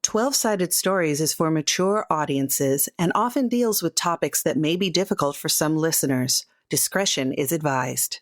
12-Sided Stories is for mature audiences and often deals with topics that may be difficult for some listeners. Discretion is advised.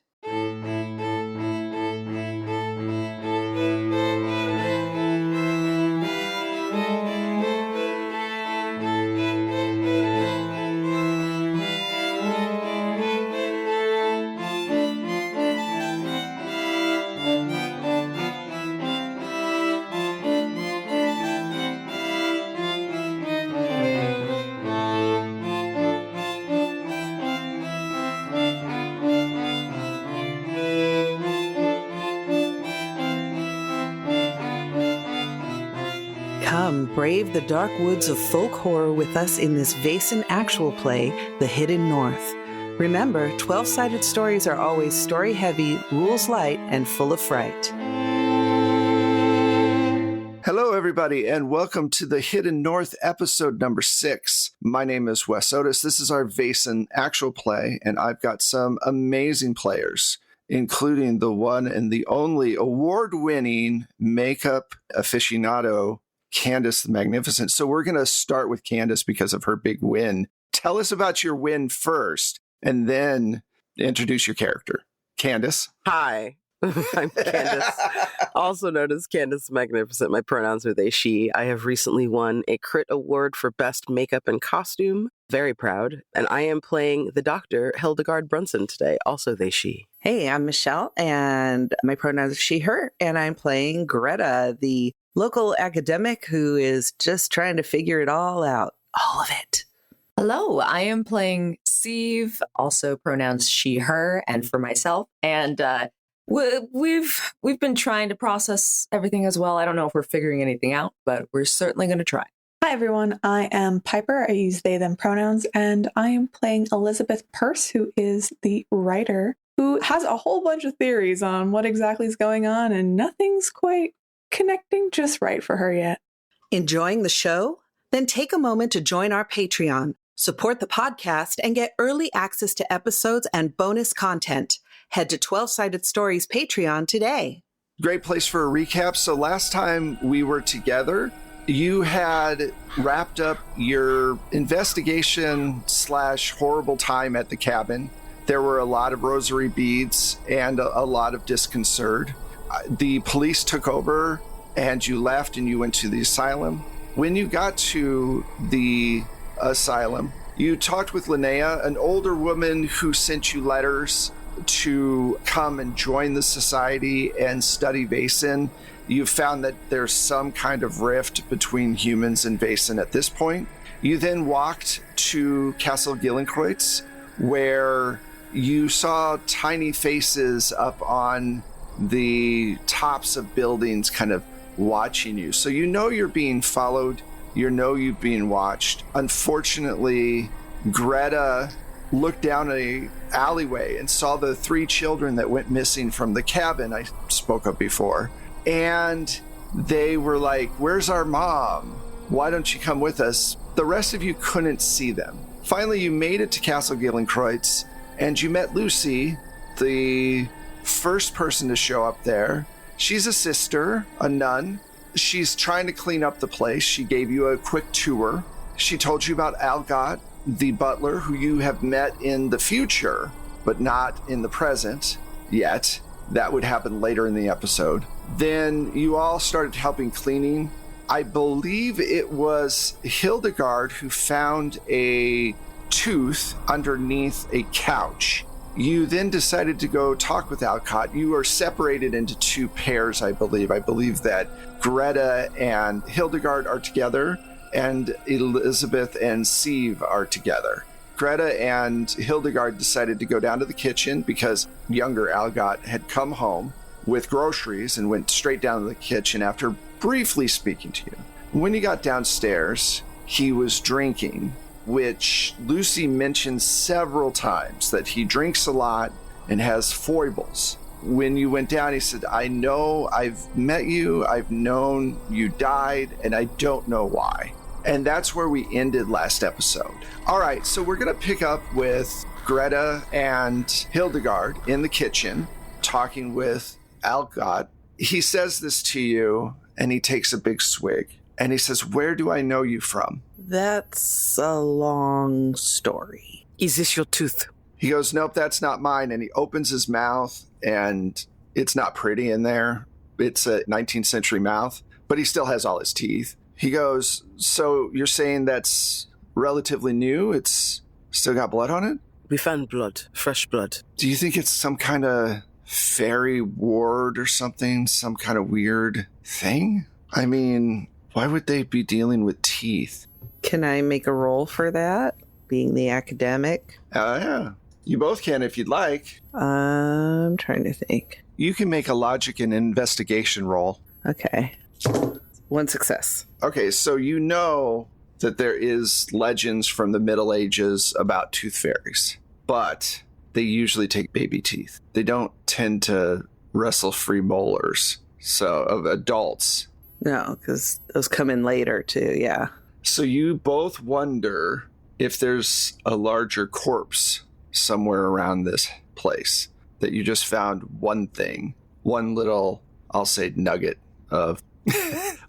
Come, brave the dark woods of folk horror with us in this Vason actual play, The Hidden North. Remember, 12-Sided Stories are always story-heavy, rules-light, and full of fright. Hello, everybody, and welcome to The Hidden North episode number 6. My name is Wes Otis. This is our Vason actual play, and I've got some amazing players, including the one and the only award-winning makeup aficionado, Candace the Magnificent. So we're going to start with Candace because of her big win. Tell us about your win first, and then introduce your character. Candace. Hi, I'm Candace, also known as Candace the Magnificent. My pronouns are they, she. I have recently won a Crit Award for Best Makeup and Costume. Very proud. And I am playing the Dr. Hildegard Brunson today, also they, she. Hey, I'm Michelle, and my pronouns are she, her, and I'm playing Greta, the local academic who is just trying to figure it all out. All of it. Hello, I am playing Sieve, also pronouns she, her, and for myself. And we've been trying to process everything as well. I don't know if we're figuring anything out, but we're certainly going to try. Hi, everyone. I am Piper. I use they, them pronouns, and I am playing Elizabeth Peirce, who is the writer, who has a whole bunch of theories on what exactly is going on, and nothing's quite connecting just right for her yet. Enjoying the show? Then take a moment to join our Patreon, support the podcast, and get early access to episodes and bonus content. Head to 12-Sided Stories Patreon today. Great place for a recap. So last time we were together, you had wrapped up your investigation / horrible time at the cabin. There were a lot of rosary beads and a lot of disconcert. The police took over and you left and you went to the asylum. When you got to the asylum, you talked with Linnea, an older woman who sent you letters to come and join the society and study Vason. You found that there's some kind of rift between humans and Vason at this point. You then walked to Castle Gillenkreuz, where you saw tiny faces up on the tops of buildings kind of watching you. So you know you're being followed. You know you've been watched. Unfortunately, Greta looked down a alleyway and saw the 3 children that went missing from the cabin I spoke of before. And they were like, "Where's our mom? Why don't you come with us?" The rest of you couldn't see them. Finally, you made it to Castle Gillenkreuz, and you met Lucy, the first person to show up there. She's a sister, a nun. She's trying to clean up the place. She gave you a quick tour. She told you about Algot, the butler, who you have met in the future, but not in the present yet. That would happen later in the episode. Then you all started helping cleaning. I believe it was Hildegard who found a tooth underneath a couch. You then decided to go talk with Alcott. You are separated into 2 pairs, I believe. I believe that Greta and Hildegard are together, and Elizabeth and Sieve are together. Greta and Hildegard decided to go down to the kitchen because younger Algot had come home with groceries and went straight down to the kitchen after briefly speaking to you. When you got downstairs, he was drinking, which Lucy mentioned several times, that he drinks a lot and has foibles. When you went down, he said, "I know I've met you, I've known you died, and I don't know why." And that's where we ended last episode. All right, so we're going to pick up with Greta and Hildegard in the kitchen, talking with Algot. He says this to you, and he takes a big swig. And he says, "Where do I know you from?" That's a long story. Is this your tooth? He goes, "Nope, that's not mine." And he opens his mouth, and it's not pretty in there. It's a 19th century mouth, but he still has all his teeth. He goes, "So you're saying that's relatively new? It's still got blood on it?" We found blood, fresh blood. Do you think it's some kind of fairy ward or something? Some kind of weird thing? I mean, why would they be dealing with teeth? Can I make a roll for that? Being the academic? Yeah. You both can if you'd like. I'm trying to think. You can make a logic and investigation roll. Okay. 1 success. Okay, so you know that there is legends from the Middle Ages about tooth fairies, but they usually take baby teeth. They don't tend to wrestle free molars, so of adults. No, because those come in later too, yeah. So you both wonder if there's a larger corpse somewhere around this place, that you just found one thing, one little, I'll say, nugget of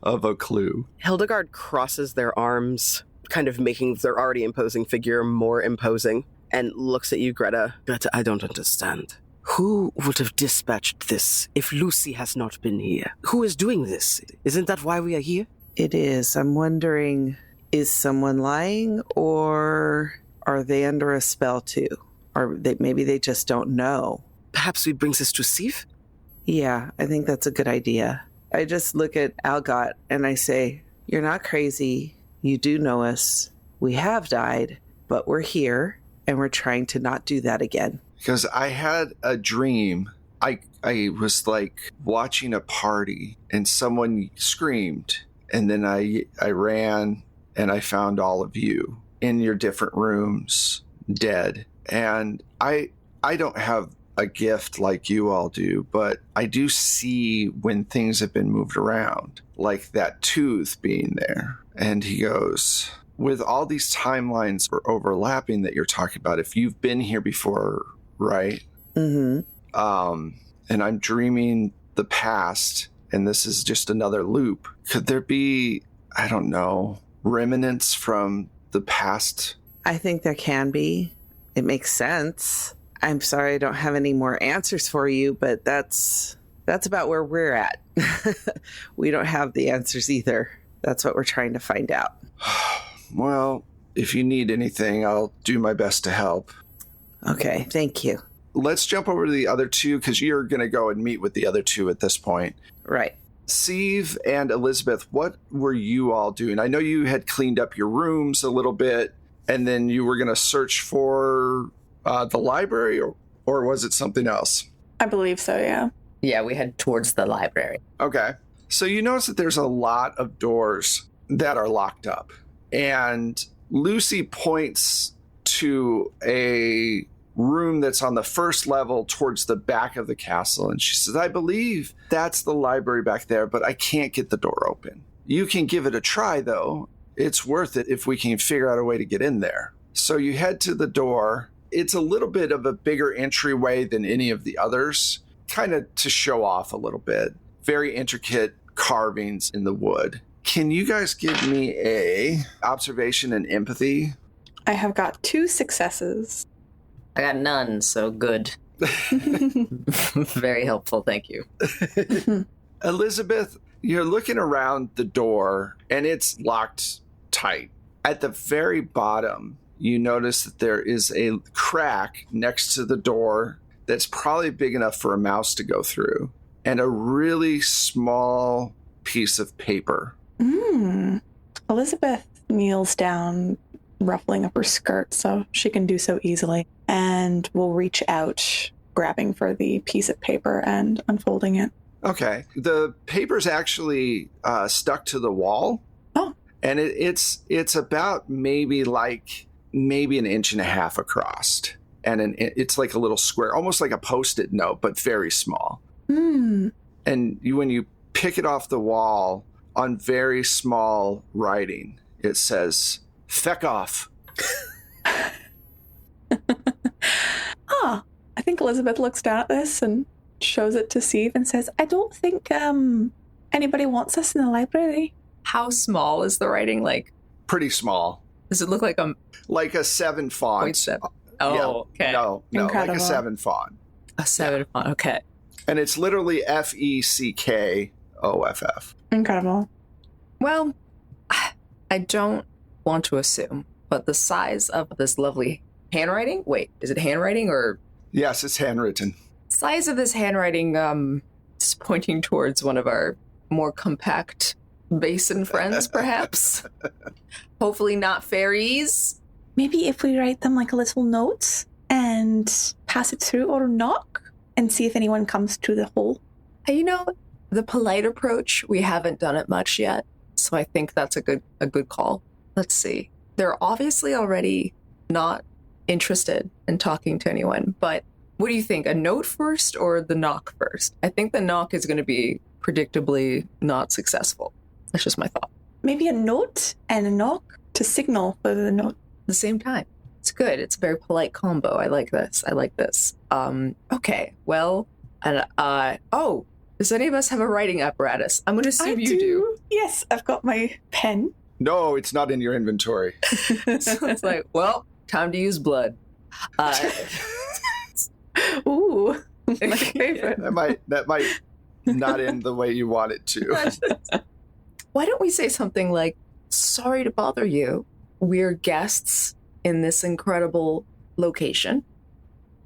of a clue. Hildegard crosses their arms, kind of making their already imposing figure more imposing, and looks at you, Greta. Greta, I don't understand. Who would have dispatched this if Lucy has not been here? Who is doing this? Isn't that why we are here? It is. I'm wondering, is someone lying, or are they under a spell too? Or maybe they just don't know. Perhaps we bring this to Steve? Yeah, I think that's a good idea. I just look at Algot and I say, "You're not crazy. You do know us. We have died, but we're here, and we're trying to not do that again." Because I had a dream. I was like watching a party and someone screamed, and then I ran and I found all of you in your different rooms dead. And I don't have a gift like you all do, but I do see when things have been moved around, like that tooth being there. And he goes, "With all these timelines overlapping that you're talking about, if you've been here before, right? Mm-hmm. And I'm dreaming the past, and this is just another loop. Could there be, I don't know, remnants from the past?" I think there can be. It makes sense. I'm sorry I don't have any more answers for you, but that's about where we're at. We don't have the answers either. That's what we're trying to find out. Well, if you need anything, I'll do my best to help. Okay, thank you. Let's jump over to the other two, because you're going to go and meet with the other two at this point. Right. Steve and Elizabeth, what were you all doing? I know you had cleaned up your rooms a little bit, and then you were going to search for the library, or was it something else? I believe so, yeah. Yeah, we head towards the library. Okay. So you notice that there's a lot of doors that are locked up. And Lucy points to a room that's on the first level towards the back of the castle. And she says, "I believe that's the library back there, but I can't get the door open. You can give it a try, though. It's worth it if we can figure out a way to get in there." So you head to the door. It's a little bit of a bigger entryway than any of the others, kind of to show off a little bit. Very intricate carvings in the wood. Can you guys give me a observation and empathy? I have got 2 successes. I got none, so good. Very helpful, thank you. Elizabeth, you're looking around the door and it's locked tight. At the very bottom, you notice that there is a crack next to the door that's probably big enough for a mouse to go through, and a really small piece of paper. Elizabeth kneels down, ruffling up her skirt so she can do so easily, and will reach out, grabbing for the piece of paper and unfolding it. Okay. The paper's actually stuck to the wall. Oh. And it's about maybe an inch and a half across. And it's like a little square, almost like a Post-it note, but very small. And when you pick it off the wall, on very small writing, it says, "Feck off." I think Elizabeth looks down at this and shows it to Steve and says, "I don't think anybody wants us in the library." How small is the writing? Like, Pretty small. does it look like a Like a 7 font. 0.7? Oh, Yeah. okay. No, like Incredible. a 7 font. A 7 font. Okay. And it's literally FECKOFF. Incredible. Well, I don't want to assume, but the size of this lovely handwriting. Wait, is it handwriting or Yes, it's handwritten. size of this handwriting? Is pointing towards one of our more compact basin friends, perhaps. Hopefully, not fairies. Maybe if we write them like a little note and pass it through or knock and see if anyone comes to the hole. You know, the polite approach. We haven't done it much yet, so I think that's a good call. Let's see. They're obviously already not interested in talking to anyone, but what do you think? A note first or the knock first? I think the knock is going to be predictably not successful. That's just my thought. Maybe a note and a knock to signal for the note. At the same time. It's good. It's a very polite combo. I like this. Okay. Well, and does any of us have a writing apparatus? I'm going to assume you do. Yes, I've got my pen. No, it's not in your inventory. So it's like, well, time to use blood. Ooh, my favorite. That might not end the way you want it to. Why don't we say something like, sorry to bother you. We're guests in this incredible location,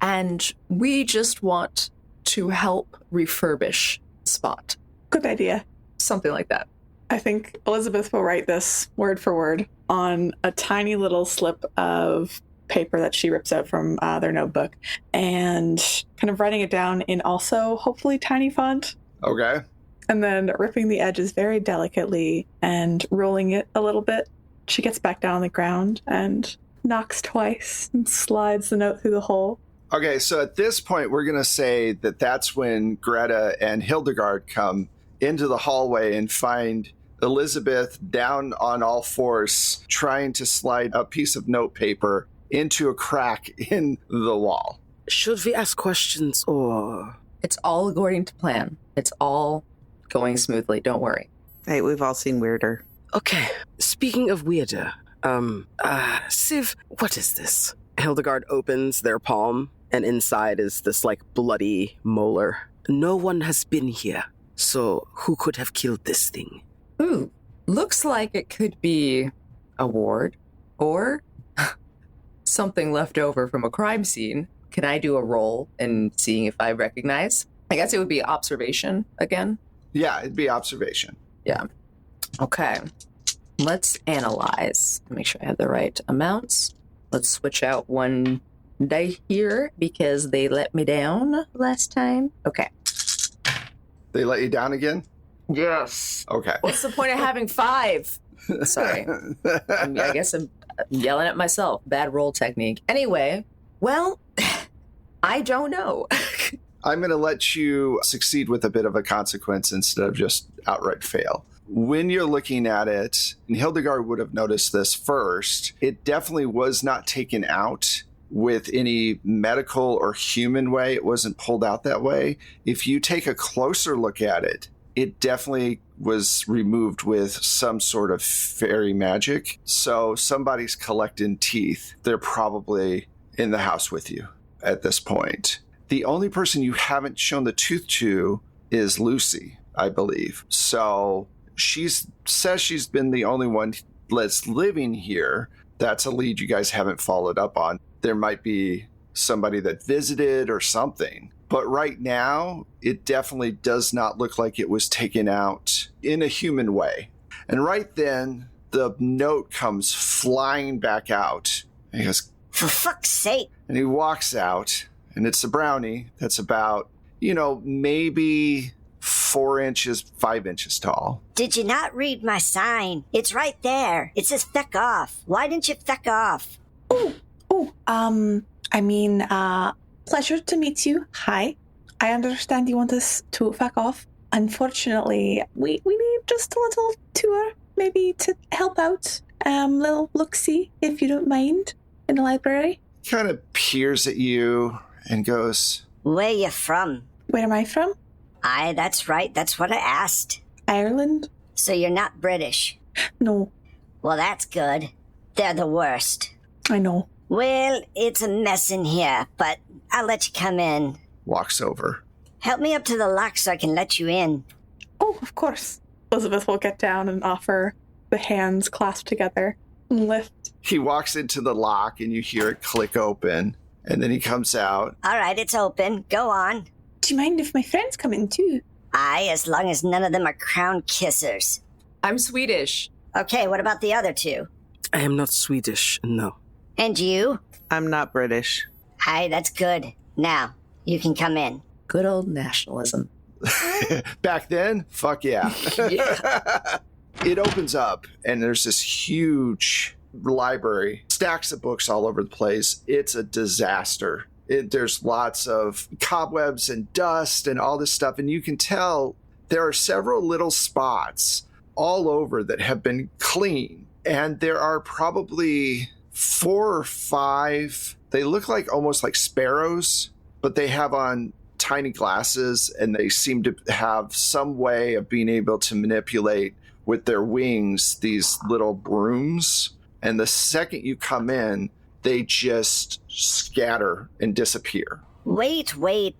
and we just want to help refurbish the spot. Good idea. Something like that. I think Elizabeth will write this word for word on a tiny little slip of paper that she rips out from their notebook and kind of writing it down in also hopefully tiny font. Okay. And then ripping the edges very delicately and rolling it a little bit. She gets back down on the ground and knocks twice and slides the note through the hole. Okay, so at this point, we're going to say that that's when Greta and Hildegard come into the hallway and find Elizabeth down on all fours, trying to slide a piece of note paper into a crack in the wall. Should we ask questions or... It's all according to plan. It's all going smoothly. Don't worry. Hey, we've all seen weirder. Okay, speaking of weirder, Civ, what is this? Hildegard opens their palm, and inside is this, like, bloody molar. No one has been here, so who could have killed this thing? Ooh, looks like it could be a ward or something left over from a crime scene. Can I do a roll and seeing if I recognize? I guess it would be observation again. Yeah, it'd be observation. Yeah. Okay. Let's analyze. Make sure I have the right amounts. Let's switch out one die here because they let me down last time. Okay. They let you down again? Yes. Okay. What's the point of having 5? Sorry. I guess I'm yelling at myself. Bad roll technique. Anyway, well, I don't know. I'm going to let you succeed with a bit of a consequence instead of just outright fail. When you're looking at it, and Hildegard would have noticed this first, it definitely was not taken out with any medical or human way. It wasn't pulled out that way. If you take a closer look at it, it definitely was removed with some sort of fairy magic. So somebody's collecting teeth. They're probably in the house with you at this point. The only person you haven't shown the tooth to is Lucy, I believe. So she says she's been the only one that's living here. That's a lead you guys haven't followed up on. There might be somebody that visited or something. But right now, it definitely does not look like it was taken out in a human way. And right then, the note comes flying back out. And he goes, "For fuck's sake." And he walks out, and it's a brownie that's about, maybe 4 inches, 5 inches tall. "Did you not read my sign? It's right there. It says feck off. Why didn't you feck off?" Pleasure to meet you. Hi. I understand you want us to fuck off. Unfortunately, we need just a little tour, maybe to help out. Little look-see, if you don't mind, in the library. Kind of peers at you and goes, "Where you from?" Where am I from? Aye, that's right. That's what I asked. Ireland. So you're not British? No, Well, that's good. They're the worst. I know. Well, it's a mess in here, but I'll let you come in. Walks over. Help me up to the lock so I can let you in. Oh, of course. Elizabeth will get down and offer the hands clasped together and lift. He walks into the lock and you hear it click open. And then he comes out. All right, it's open. Go on. Do you mind if my friends come in too? Aye, as long as none of them are crown kissers. I'm Swedish. Okay, what about the other two? I am not Swedish, no. And you? I'm not British. Aye, that's good. Now, you can come in. Good old nationalism. Back then, fuck yeah. Yeah. It opens up and there's this huge library, stacks of books all over the place. It's a disaster. There's lots of cobwebs and dust and all this stuff. And you can tell there are several little spots all over that have been clean. And there are probably 4 or 5. They look like almost like sparrows, but they have on tiny glasses and they seem to have some way of being able to manipulate with their wings these little brooms. And the second you come in, they just scatter and disappear. Wait,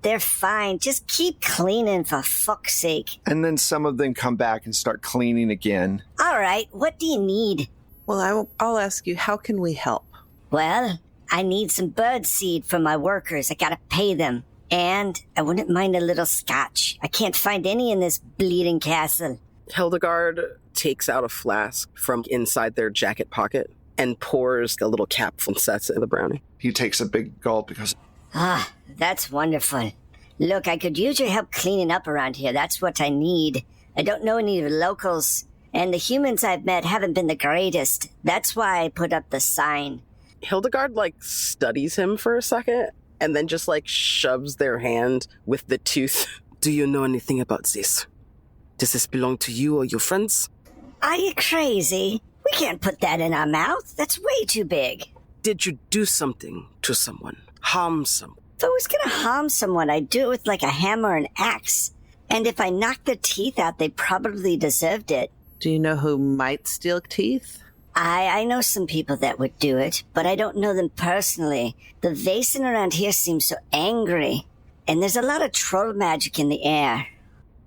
they're fine. Just keep cleaning for fuck's sake. And then some of them come back and start cleaning again. All right, what do you need? Well, I'll ask you, how can we help? Well, I need some bird seed for my workers. I gotta pay them. And I wouldn't mind a little scotch. I can't find any in this bleeding castle. Hildegard takes out a flask from inside their jacket pocket and pours a little cap and sets it in the brownie. He takes a big gulp because, Ah, that's wonderful. Look, I could use your help cleaning up around here. That's what I need. I don't know any of the locals, and the humans I've met haven't been the greatest. That's why I put up the sign. Hildegard, studies him for a second and then just, shoves their hand with the tooth. Do you know anything about this? Does this belong to you or your friends? Are you crazy? We can't put that in our mouth. That's way too big. Did you do something to someone? Harm someone? If I was gonna harm someone, I'd do it with a hammer and axe. And if I knocked their teeth out, they probably deserved it. Do you know who might steal teeth? I know some people that would do it, but I don't know them personally. The Vaesen around here seems so angry. And there's a lot of troll magic in the air.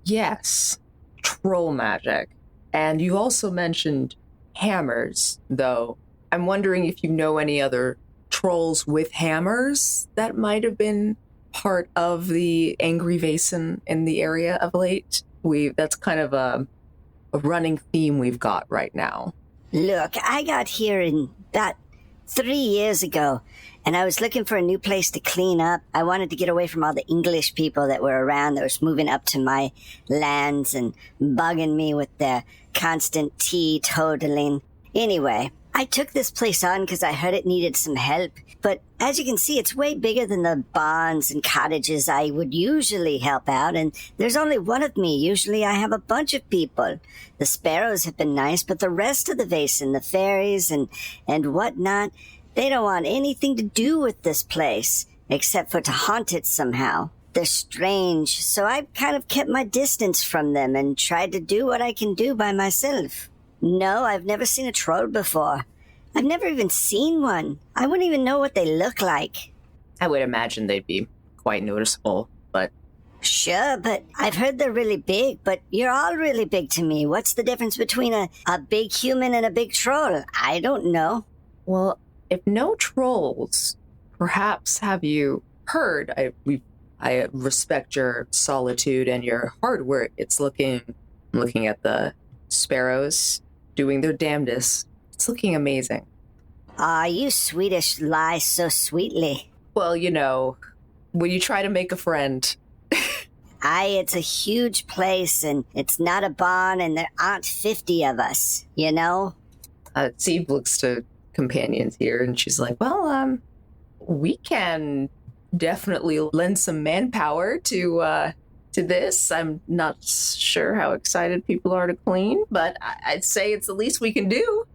Yes, troll magic. And you also mentioned hammers, though. I'm wondering if you know any other trolls with hammers that might have been part of the angry Vaesen in the area of late. That's kind of a running theme we've got right now. Look, I got here in about 3 years ago, and I was looking for a new place to clean up. I wanted to get away from all the English people that were around that was moving up to my lands and bugging me with their constant teetotaling. Anyway, I took this place on because I heard it needed some help. But as you can see, it's way bigger than the barns and cottages I would usually help out, and there's only one of me. Usually I have a bunch of people. The sparrows have been nice, but the rest of the Vaesen, the fairies and whatnot, they don't want anything to do with this place, except for to haunt it somehow. They're strange, so I've kind of kept my distance from them and tried to do what I can do by myself. No, I've never seen a troll before. I've never even seen one. I wouldn't even know what they look like. I would imagine they'd be quite noticeable, but... Sure, but I've heard they're really big, but you're all really big to me. What's the difference between a big human and a big troll? I don't know. Well, if no trolls, perhaps have you heard... I respect your solitude and your hard work. I'm looking at the sparrows doing their damnedest. It's looking amazing. You Swedish lie so sweetly. Well, when you try to make a friend. It's a huge place, and it's not a barn, and there aren't 50 of us, you know? Steve looks to companions here, and she's like, well, we can definitely lend some manpower to this. I'm not sure how excited people are to clean, but I'd say it's the least we can do.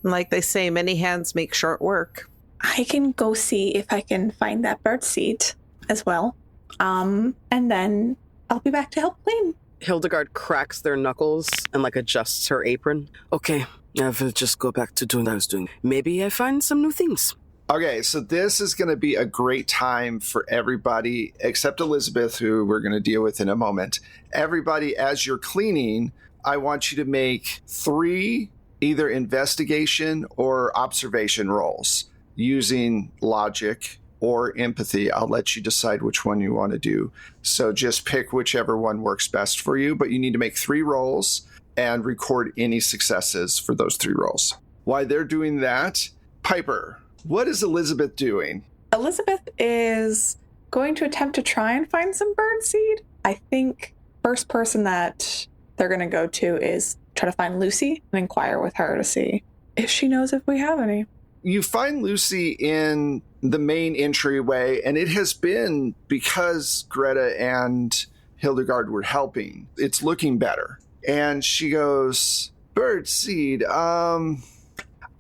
Like they say, many hands make short work. I can go see if I can find that bird seed as well. And then I'll be back to help clean. Hildegard cracks their knuckles and adjusts her apron. Okay, I will just go back to doing what I was doing. Maybe I find some new things. Okay, so this is going to be a great time for everybody, except Elizabeth, who we're going to deal with in a moment. Everybody, as you're cleaning, I want you to make 3 either investigation or observation rolls using logic or empathy. I'll let you decide which one you want to do. So just pick whichever one works best for you, but you need to make 3 rolls and record any successes for those 3 rolls. While they're doing that, Piper, what is Elizabeth doing? Elizabeth is going to attempt to try and find some birdseed. I think first person that they're going to go to is try to find Lucy and inquire with her to see if she knows if we have any. You find Lucy in the main entryway, and it has been because Greta and Hildegard were helping. It's looking better. And she goes, birdseed,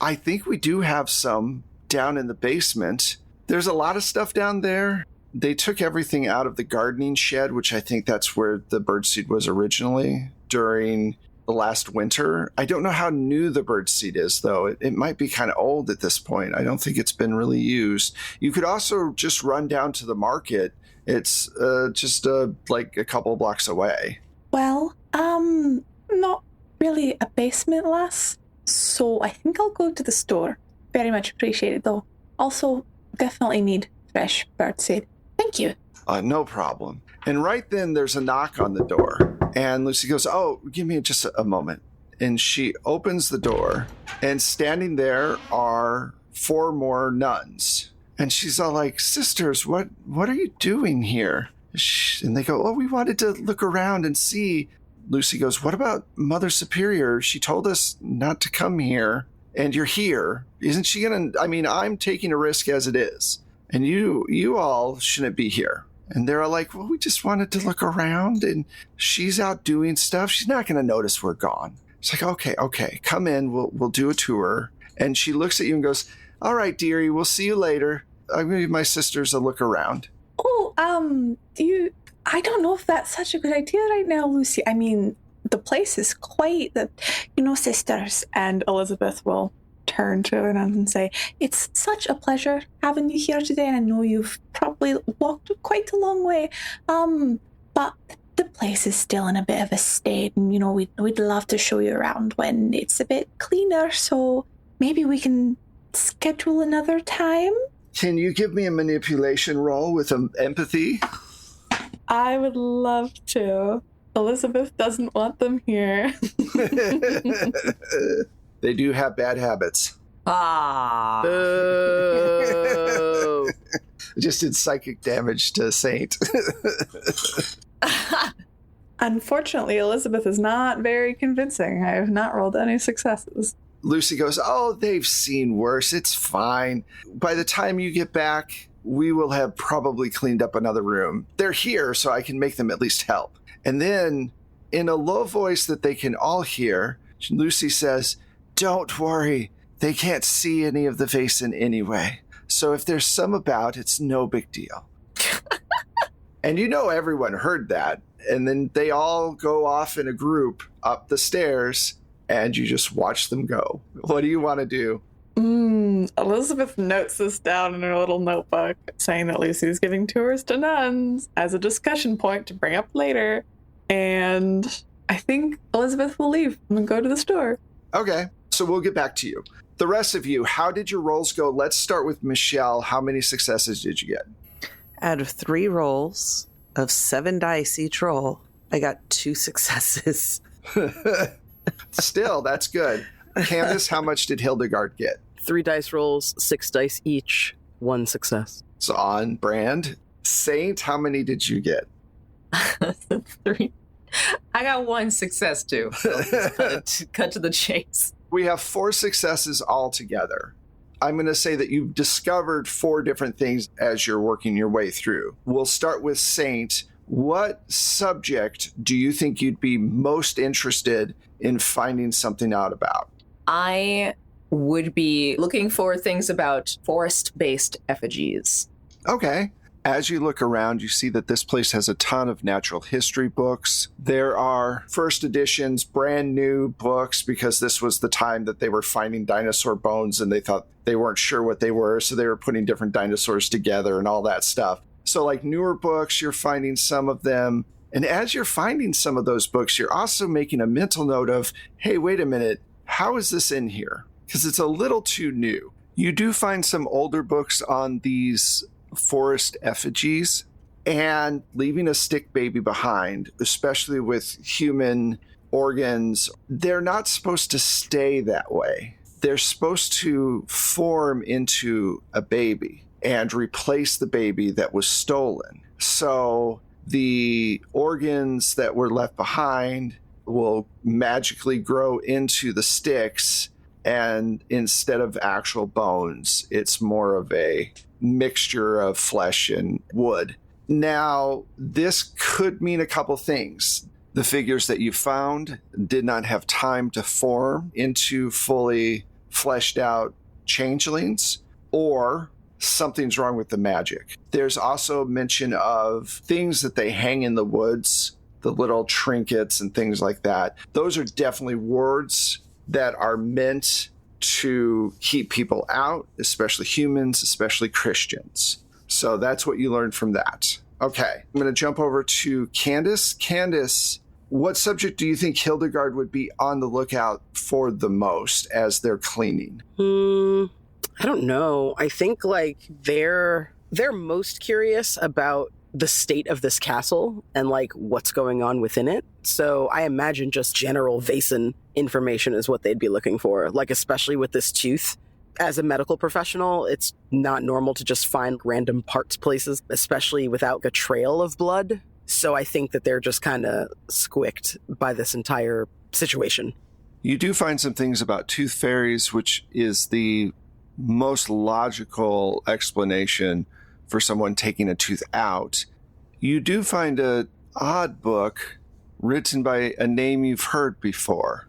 I think we do have some down in the basement. There's a lot of stuff down there. They took everything out of the gardening shed, which I think that's where the birdseed was originally during the last winter. I don't know how new the birdseed is, though. It might be kind of old at this point. I don't think it's been really used. You could also just run down to the market. It's just like a couple blocks away. Well, not really a basement, lass. So I think I'll go to the store. Very much appreciated, though. Also, definitely need fresh birdseed. Thank you. No problem. And right then, there's a knock on the door. And Lucy goes, oh, give me just a moment. And she opens the door, and standing there are 4 more nuns. And she's all like, sisters, what are you doing here? And they go, oh, we wanted to look around and see. Lucy goes, what about Mother Superior? She told us not to come here, and you're here. Isn't she going to, I'm taking a risk as it is. And you all shouldn't be here. And they're all like, well, we just wanted to look around, and she's out doing stuff. She's not going to notice we're gone. It's like, okay, come in. We'll do a tour. And she looks at you and goes, all right, dearie, we'll see you later. I'm going to give my sisters a look around. Oh, I don't know if that's such a good idea right now, Lucy. The place is quite sisters. And Elizabeth will turn to her and say, it's such a pleasure having you here today. And I know you've probably walked quite a long way. But the place is still in a bit of a state. And, we'd love to show you around when it's a bit cleaner. So maybe we can schedule another time. Can you give me a manipulation roll with empathy? I would love to. Elizabeth doesn't want them here. They do have bad habits. Ah. Boo. Just did psychic damage to Saint. Unfortunately, Elizabeth is not very convincing. I have not rolled any successes. Lucy goes, oh, they've seen worse. It's fine. By the time you get back, we will have probably cleaned up another room. They're here, so I can make them at least help. And then, in a low voice that they can all hear, Lucy says, don't worry. They can't see any of the Vaesen anyway. So if there's some about, it's no big deal. And everyone heard that. And then they all go off in a group up the stairs, and you just watch them go. What do you want to do? Elizabeth notes this down in her little notebook, saying that Lucy's giving tours to nuns as a discussion point to bring up later. And I think Elizabeth will leave and go to the store. Okay, so we'll get back to you. The rest of you, how did your rolls go? Let's start with Michelle. How many successes did you get? Out of 3 rolls of 7 dice each roll, I got 2 successes. Still, that's good. Candace, how much did Hildegard get? 3 dice rolls, 6 dice each, 1 success. So on brand. Saint, how many did you get? 3. I got 1 success too. So cut to the chase. We have 4 successes altogether. I'm going to say that you've discovered 4 different things as you're working your way through. We'll start with Saint. What subject do you think you'd be most interested in finding something out about? I would be looking for things about forest-based effigies. Okay. As you look around, you see that this place has a ton of natural history books. There are first editions, brand new books, because this was the time that they were finding dinosaur bones and they thought they weren't sure what they were, so they were putting different dinosaurs together and all that stuff. So like newer books, you're finding some of them. And as you're finding some of those books, you're also making a mental note of, hey, wait a minute, how is this in here? Because it's a little too new. You do find some older books on these forest effigies, and leaving a stick baby behind, especially with human organs, they're not supposed to stay that way. They're supposed to form into a baby and replace the baby that was stolen. So the organs that were left behind will magically grow into the sticks, and instead of actual bones, it's more of a mixture of flesh and wood. Now, this could mean a couple things. The figures that you found did not have time to form into fully fleshed out changelings, or something's wrong with the magic. There's also mention of things that they hang in the woods, the little trinkets and things like that. Those are definitely words that are meant to keep people out, especially humans, especially Christians. So that's what you learned from that. Okay, I'm going to jump over to Candace. Candace, what subject do you think Hildegard would be on the lookout for the most as they're cleaning? I don't know. I think like they're most curious about the state of this castle and like what's going on within it. So I imagine just general Vaesen information is what they'd be looking for, like especially with this tooth. As a medical professional, it's not normal to just find random parts places, especially without a trail of blood. So I think that they're just kind of squicked by this entire situation. You do find some things about tooth fairies, which is the most logical explanation for someone taking a tooth out. You do find an odd book written by a name you've heard before.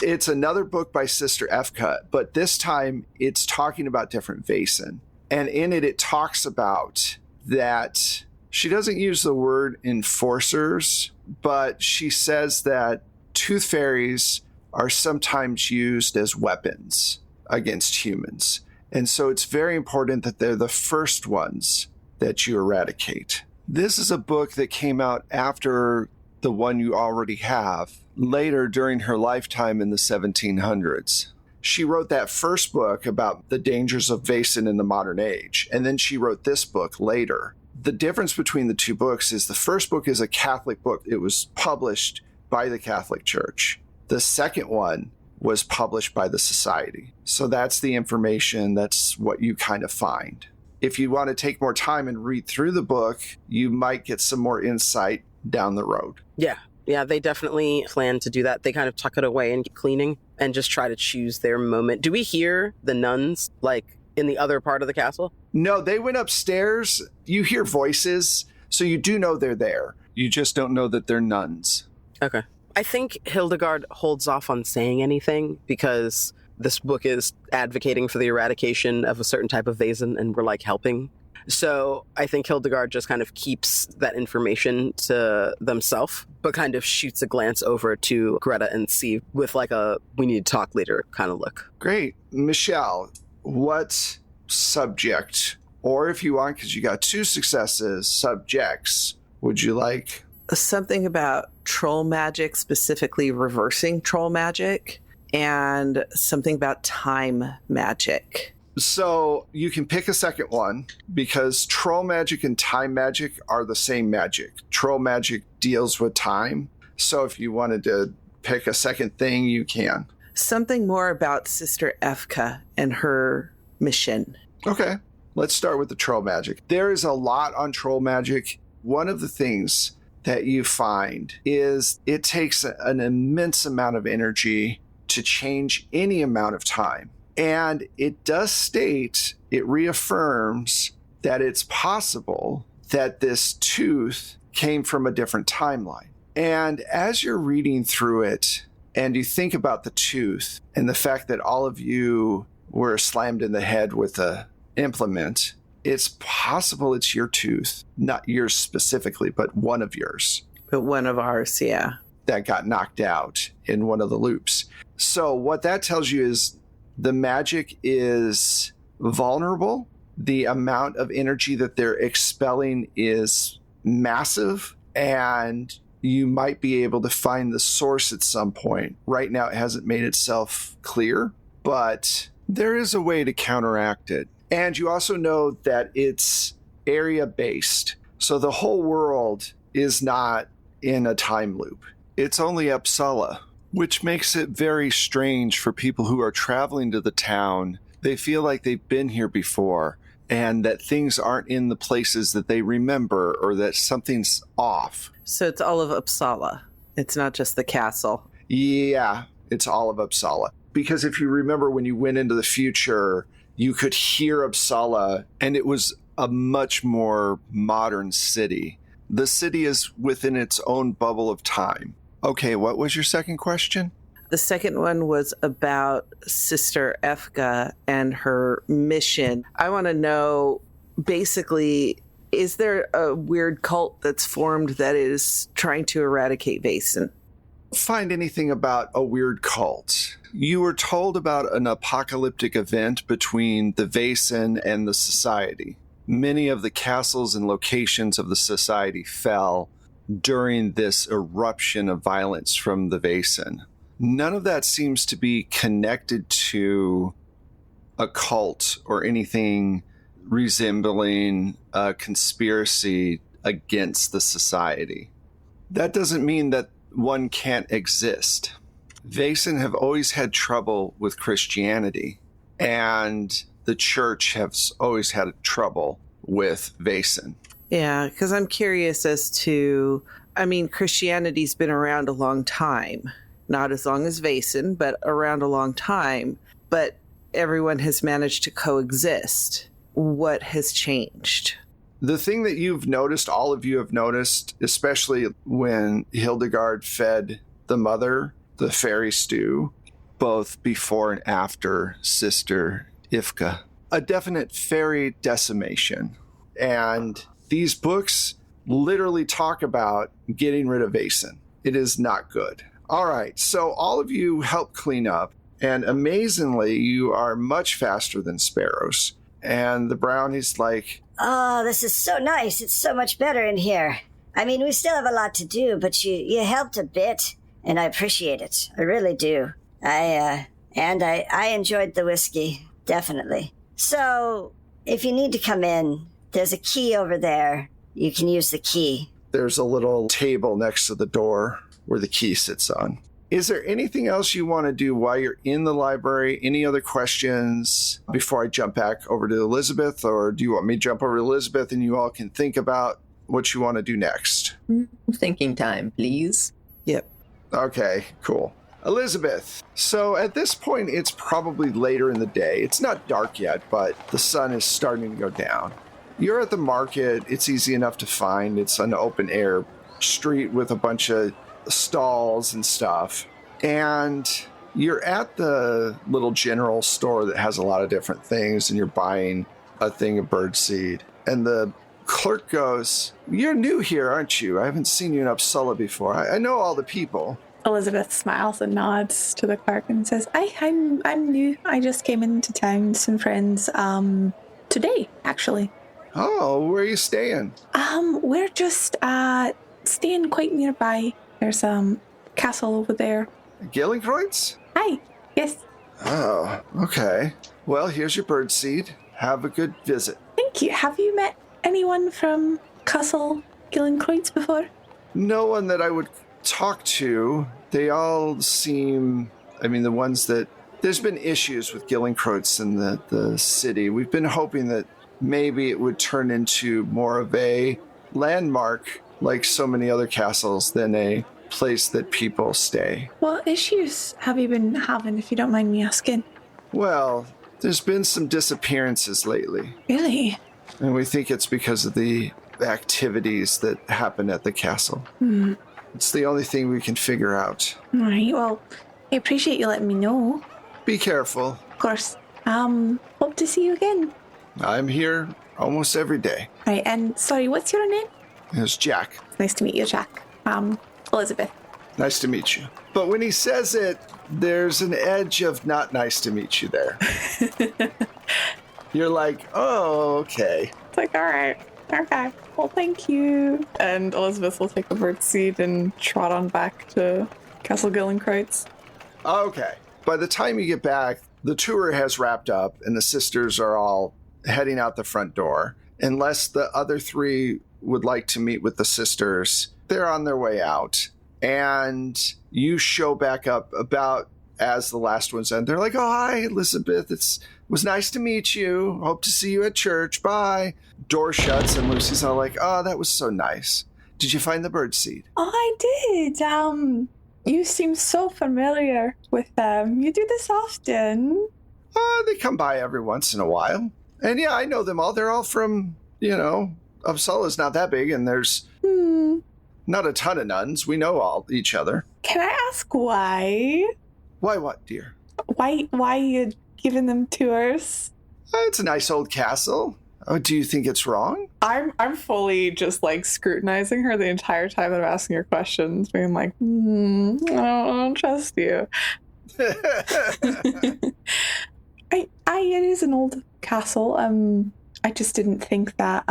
It's another book by Sister Efka, but this time it's talking about different Vaesen. And in it, it talks about that she doesn't use the word enforcers, but she says that tooth fairies are sometimes used as weapons against humans. And so it's very important that they're the first ones that you eradicate. This is a book that came out after the one you already have, later during her lifetime in the 1700s. She wrote that first book about the dangers of Vaesen in the modern age, and then she wrote this book later. The difference between the two books is the first book is a Catholic book. It was published by the Catholic Church. The second one was published by the Society. So that's the information, that's what you kind of find. If you want to take more time and read through the book, you might get some more insight down the road. Yeah, they definitely plan to do that. They kind of tuck it away and keep cleaning and just try to choose their moment. Do we hear the nuns, like, in the other part of the castle? No, they went upstairs. You hear voices, so you do know they're there. You just don't know that they're nuns. Okay. I think Hildegard holds off on saying anything because this book is advocating for the eradication of a certain type of Vaesen, and we're like helping. So I think Hildegard just kind of keeps that information to themselves, but kind of shoots a glance over to Greta and Steve with like a we need to talk later kind of look. Great. Michelle, what subject, or if you want, because you got 2 successes, subjects, would you like? Something about troll magic, specifically reversing troll magic, and something about time magic. So you can pick a second one, because troll magic and time magic are the same magic. Troll magic deals with time. So if you wanted to pick a second thing, you can. Something more about Sister Efka and her mission. Okay, let's start with the troll magic. There is a lot on troll magic. One of the things that you find is it takes an immense amount of energy to change any amount of time. And it does state, it reaffirms that it's possible that this tooth came from a different timeline. And as you're reading through it and you think about the tooth and the fact that all of you were slammed in the head with a implement, It's possible it's your tooth, not yours specifically, but one of yours. But one of ours, yeah. That got knocked out in one of the loops. So what that tells you is the magic is vulnerable. The amount of energy that they're expelling is massive, and you might be able to find the source at some point. Right now, it hasn't made itself clear, but there is a way to counteract it. And you also know that it's area-based. So the whole world is not in a time loop. It's only Uppsala, which makes it very strange for people who are traveling to the town. They feel like they've been here before and that things aren't in the places that they remember or that something's off. So it's all of Uppsala. It's not just the castle. Yeah, it's all of Uppsala. Because if you remember when you went into the future, you could hear Uppsala, and it was a much more modern city. The city is within its own bubble of time. Okay, what was your second question? The second one was about Sister Efka and her mission. I want to know, basically, is there a weird cult that's formed that is trying to eradicate Vaesen? Find anything about a weird cult. You were told about an apocalyptic event between the Vaesen and the Society. Many of the castles and locations of the Society fell during this eruption of violence from the Vaesen. None of that seems to be connected to a cult or anything resembling a conspiracy against the Society. That doesn't mean that one can't exist. Vaesen have always had trouble with Christianity, and the church has always had trouble with Vaesen. Yeah, because I'm curious as to, Christianity's been around a long time. Not as long as Vaesen, but around a long time. But everyone has managed to coexist. What has changed? The thing that you've noticed, all of you have noticed, especially when Hildegard fed the mother the fairy stew, both before and after Sister Ifka, a definite fairy decimation. And these books literally talk about getting rid of Vaesen. It is not good. All right, so all of you help clean up, and amazingly, you are much faster than sparrows. And the brownie's like, "Oh, this is so nice. It's so much better in here. I mean, we still have a lot to do, but you helped a bit, and I appreciate it. I really do. I enjoyed the whiskey, definitely. So, if you need to come in, there's a key over there. You can use the key." There's a little table next to the door where the key sits on. Is there anything else you want to do while you're in the library? Any other questions before I jump back over to Elizabeth? Or do you want me to jump over to Elizabeth and you all can think about what you want to do next? Thinking time, please. Yep. Okay, cool. Elizabeth, so at this point, it's probably later in the day. It's not dark yet, but the sun is starting to go down. You're at the market. It's easy enough to find. It's an open air street with a bunch of stalls and stuff. And you're at the little general store that has a lot of different things, and you're buying a thing of birdseed. And the clerk goes, "You're new here, aren't you? I haven't seen you in Uppsala before. I know all the people." Elizabeth smiles and nods to the clerk and says, I'm new. I just came into town with some friends today, actually. "Oh, where are you staying?" We're just staying quite nearby. There's a castle over there. Gillenkreuz? Hi. Yes. Oh, okay. Well, here's your birdseed. Have a good visit. Thank you. Have you met anyone from Castle Gillenkreuz before? No one that I would talk to. They all seem, the ones that, there's been issues with Gillenkreuz in the city. We've been hoping that maybe it would turn into more of a landmark like so many other castles than a place that people stay. What issues have you been having, if you don't mind me asking? Well, there's been some disappearances lately. Really? And we think it's because of the activities that happen at the castle. It's the only thing we can figure out. All right, well, I appreciate you letting me know. Be careful. Of course. Hope to see you again. I'm here almost every day. Right, and sorry, what's your name? It's Jack. Nice to meet you, Jack. Elizabeth. Nice to meet you. But when he says it, there's an edge of not nice to meet you there. You're like, oh, okay. It's like, all right, okay. Well, thank you. And Elizabeth will take a bird seed and trot on back to Castle Gillenkreutz. Okay. By the time you get back, the tour has wrapped up and the sisters are all heading out the front door. Unless the other three would like to meet with the sisters, they're on their way out. And you show back up about as the last ones end. They're like, oh, hi, Elizabeth. It was nice to meet you. Hope to see you at church. Bye. Door shuts and Lucy's all like, oh, that was so nice. Did you find the bird seed? Oh, I did. You seem so familiar with them. You do this often. They come by every once in a while. And yeah, I know them all. They're all from, Uppsala's not that big, and there's not a ton of nuns. We know all each other. Can I ask why? Why what, dear? Why you giving them tours? It's a nice old castle. Oh, do you think it's wrong? I'm fully just like scrutinizing her the entire time that I'm asking her questions, being like, I don't trust you. It is an old castle. I just didn't think that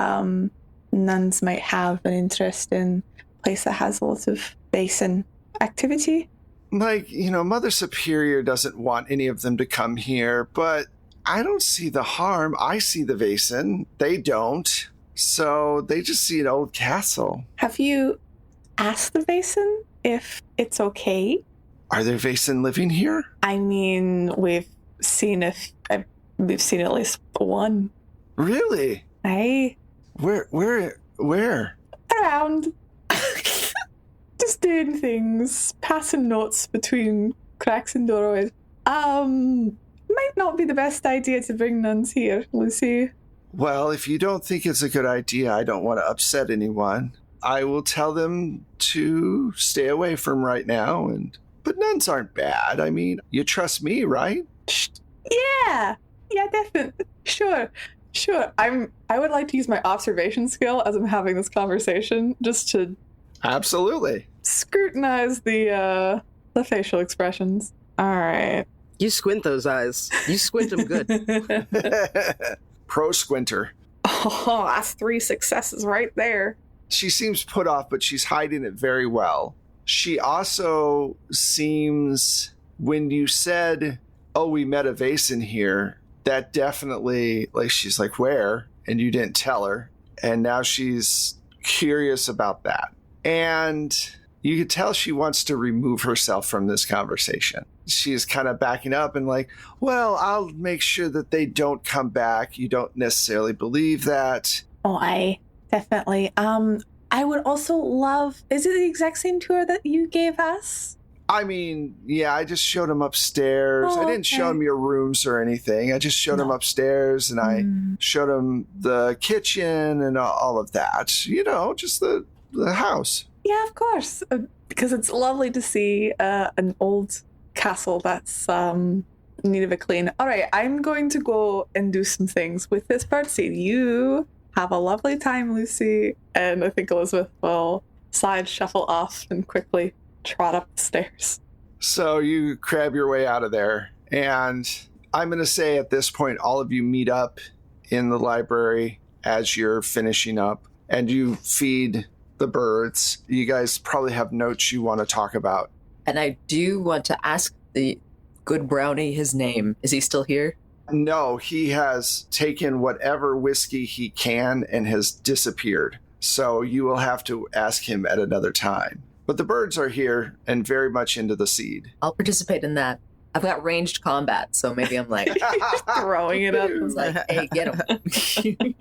nuns might have an interest in a place that has a lot of basin activity. Like, Mother Superior doesn't want any of them to come here, but I don't see the harm. I see the basin. They don't. So they just see an old castle. Have you asked the basin if it's okay? Are there basin living here? I mean, we've seen at least one. Really? Aye. Where? Around. Just doing things, passing notes between cracks and doorways. Might not be the best idea to bring nuns here, Lucy. Well, if you don't think it's a good idea, I don't want to upset anyone. I will tell them to stay away from right now. But nuns aren't bad. I mean, you trust me, right? Yeah, definitely. Sure. I would like to use my observation skill as I'm having this conversation, just to absolutely scrutinize the facial expressions. All right. You squint those eyes. You squint them good. Pro squinter. Oh, that's 3 successes right there. She seems put off, but she's hiding it very well. She also seems, when you said, oh, we met a vase in here, that definitely, she's like, where? And you didn't tell her. And now she's curious about that. And you could tell she wants to remove herself from this conversation. She's kind of backing up and like, well, I'll make sure that they don't come back. You don't necessarily believe that. Oh, I definitely. I would also love, is it the exact same tour that you gave us? I mean, yeah, I just showed him upstairs. Oh, I didn't show him your rooms or anything. I just showed him upstairs and I showed him the kitchen and all of that. Just the house. Yeah, of course. Because it's lovely to see an old castle that's in need of a clean. All right, I'm going to go and do some things with this birdseed. You have a lovely time, Lucy. And I think Elizabeth will side shuffle off and quickly trot up the stairs. So you crab your way out of there. And I'm going to say at this point, all of you meet up in the library as you're finishing up and you feed the birds. You guys probably have notes you want to talk about. And I do want to ask the good brownie his name. Is he still here? No, he has taken whatever whiskey he can and has disappeared. So you will have to ask him at another time. But the birds are here and very much into the seed. I'll participate in that. I've got ranged combat, so maybe I'm like throwing it up. It's like, hey, get him.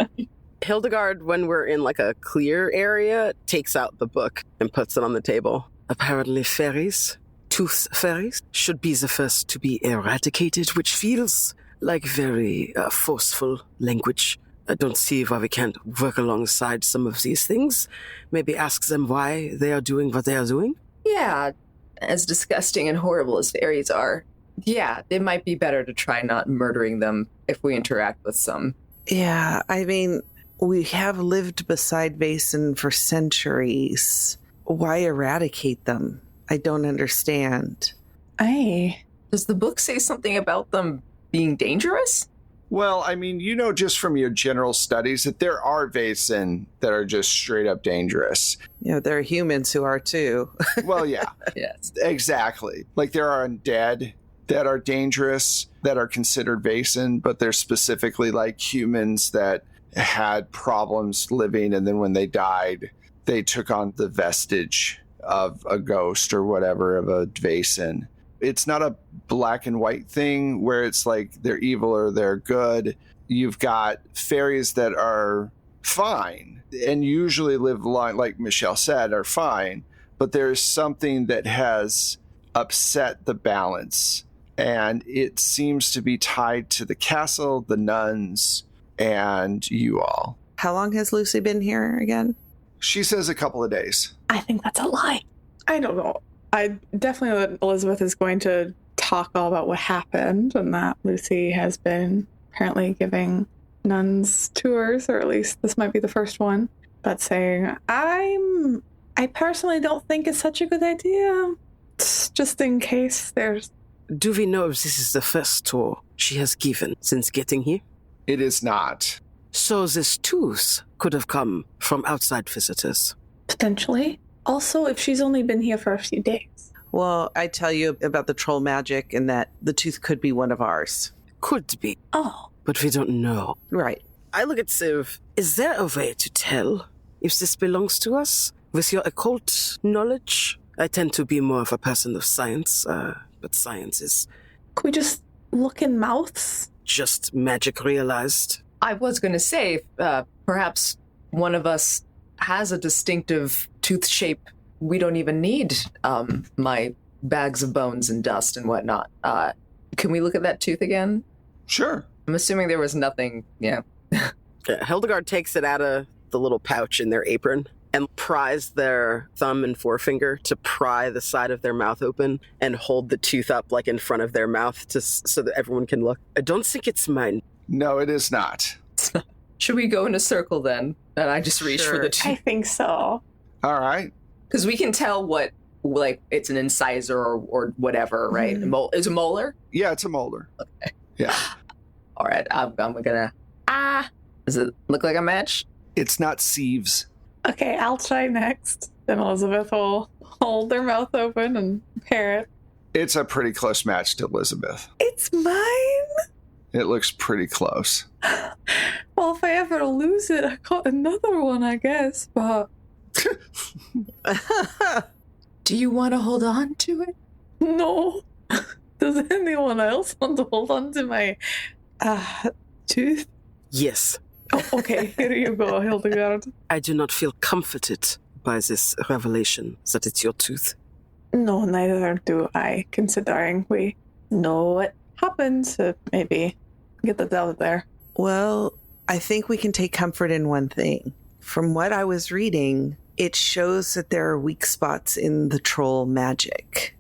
Hildegard, when we're in a clear area, takes out the book and puts it on the table. Apparently fairies, tooth fairies, should be the first to be eradicated, which feels like very forceful language. I don't see why we can't work alongside some of these things. Maybe ask them why they are doing what they are doing. Yeah, as disgusting and horrible as fairies are, yeah, it might be better to try not murdering them if we interact with some. Yeah, I mean, we have lived beside Vason for centuries. Why eradicate them? I don't understand. Aye. Does the book say something about them being dangerous? Well, I mean, you know, just from your general studies that there are Vaesen that are just straight up dangerous. You know, there are humans who are too. Well, yeah, Yes. exactly. Like there are undead that are dangerous, that are considered Vaesen, but they're specifically like humans that had problems living, and then when they died, they took on the vestige of a ghost or whatever of a Vaesen. It's not a black and white thing where it's like they're evil or they're good. You've got fairies that are fine and usually live long, like Michelle said, are fine, but there's something that has upset the balance, and it seems to be tied to the castle, the nuns, and you all. How long has Lucy been here again? She says a couple of days. I think that's a lie. I don't know. I definitely know that Elizabeth is going to talk all about what happened and that Lucy has been apparently giving nuns tours, or at least this might be the first one, but saying, I personally don't think it's such a good idea. Just in case there's... Do we know if this is the first tour she has given since getting here? It is not. So this tooth could have come from outside visitors. Potentially. Also, if she's only been here for a few days. Well, I tell you about the troll magic and that the tooth could be one of ours. Could be, Oh. but we don't know. Right. I look at Civ. Is there a way to tell if this belongs to us? With your occult knowledge? I tend to be more of a person of science, but science is Could we just look in mouths? just magic realized. I was going to say, perhaps one of us has a distinctive tooth shape. We don't even need my bags of bones and dust and whatnot. Can we look at that tooth again? Sure. I'm assuming there was nothing, yeah. Hildegard takes it out of the little pouch in their apron and pries their thumb and forefinger to pry the side of their mouth open and hold the tooth up like in front of their mouth so that everyone can look. I don't think it's mine. No, it is not. Should we go in a circle then? And I just reach for Sure. the I tooth. think so. All right. Because we can tell what, like, it's an incisor or whatever, right? Mhm. Is a molar? Yeah, it's a molder. Okay. Yeah. All right, I'm gonna... Does it look like a match? It's not sieves. Okay, I'll try next. Then Elizabeth will hold their mouth open and pair it. It's a pretty close match to Elizabeth. It's mine? It looks pretty close. Well, if I ever lose it, I got another one, I guess, but... Do you want to hold on to it? No. Does anyone else want to hold on to my tooth? Yes, Oh, okay, here you go, Hildegard. I do not feel comforted by this revelation that it's your tooth. No, neither do I, considering we know what happened, so maybe get that out of there. Well, I think we can take comfort in one thing. From what I was reading, it shows that there are weak spots in the troll magic.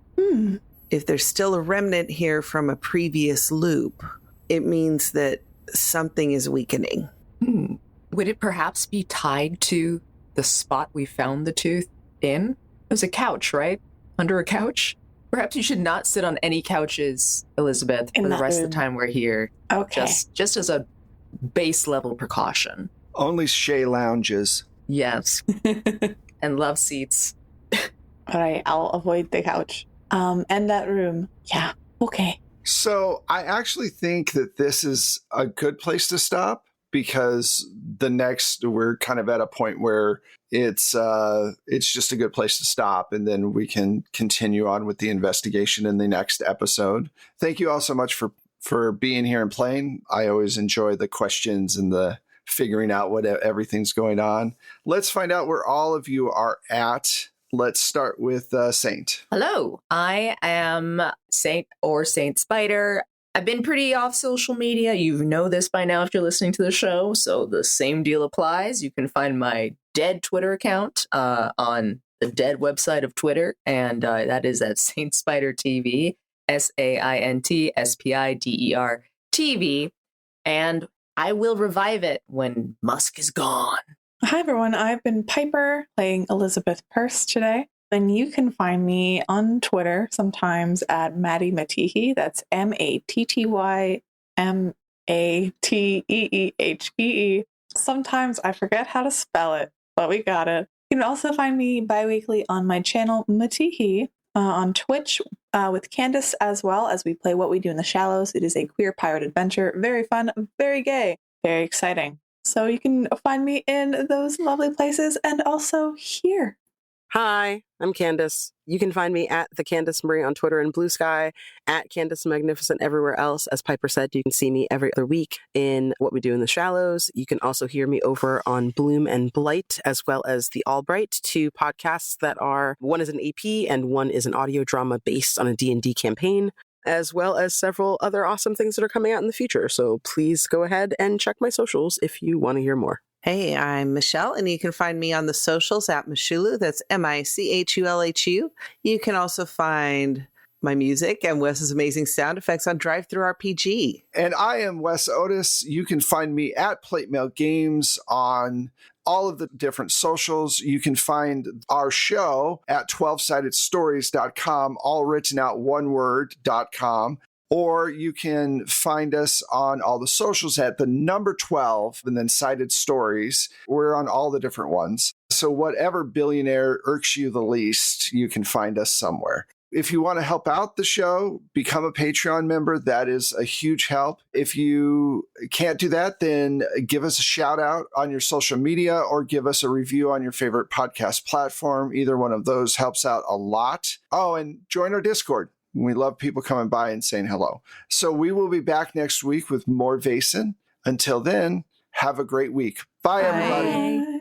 If there's still a remnant here from a previous loop, it means that something is weakening. Would it perhaps be tied to the spot we found the tooth in? It was a couch, right? Under a couch? Perhaps you should not sit on any couches, Elizabeth, In for the that rest of room. the time we're here. Okay. Just as a base level precaution. Only Shay lounges. Yes. And love seats. All right, I'll avoid the couch. And that room. Yeah, okay. So I actually think that this is a good place to stop, because the next we're kind of at a point where it's just a good place to stop, and then we can continue on with the investigation in the next episode. Thank you all so much for being here and playing. I always enjoy the questions and the figuring out what everything's going on. Let's find out where all of you are at. Let's start with Saint. Hello, I am Saint or Saint Spider. I've been pretty off social media. You know this by now if you're listening to the show, so the same deal applies. You can find my dead Twitter account on the dead website of Twitter, and that is at Saint Spider TV, SaintSpider TV. And I will revive it when Musk is gone. Hi, everyone. I've been Piper playing Elizabeth Purse today. And you can find me on Twitter sometimes at Maddie Mattihi. That's MattyMateehee. Sometimes I forget how to spell it, but we got it. You can also find me bi-weekly on my channel Mattihi on Twitch with Candace, as well as we play What We Do in the Shallows. It is a queer pirate adventure. Very fun, very gay, very exciting. So you can find me in those lovely places and also here. Hi, I'm Candace. You can find me at the Candace Marie on Twitter and Blue Sky, at Candace Magnificent everywhere else. As Piper said, you can see me every other week in What We Do in the Shallows. You can also hear me over on Bloom and Blight, as well as The Albright, two podcasts that are, one is an AP and one is an audio drama based on a D&D campaign, as well as several other awesome things that are coming out in the future. So please go ahead and check my socials if you want to hear more. Hey, I'm Michelle, and you can find me on the socials at Michulu. That's Michulhu. You can also find my music and Wes's amazing sound effects on DriveThruRPG. And I am Wes Otis. You can find me at Plate Mail Games on all of the different socials. You can find our show at 12sidedstories.com, all written out one word.com. Or you can find us on all the socials at the number 12 and then Sided Stories. We're on all the different ones. So whatever billionaire irks you the least, you can find us somewhere. If you want to help out the show, become a Patreon member. That is a huge help. If you can't do that, then give us a shout out on your social media or give us a review on your favorite podcast platform. Either one of those helps out a lot. Oh, and join our Discord. We love people coming by and saying hello. So we will be back next week with more Vaesen. Until then, have a great week. Bye, everybody. Bye.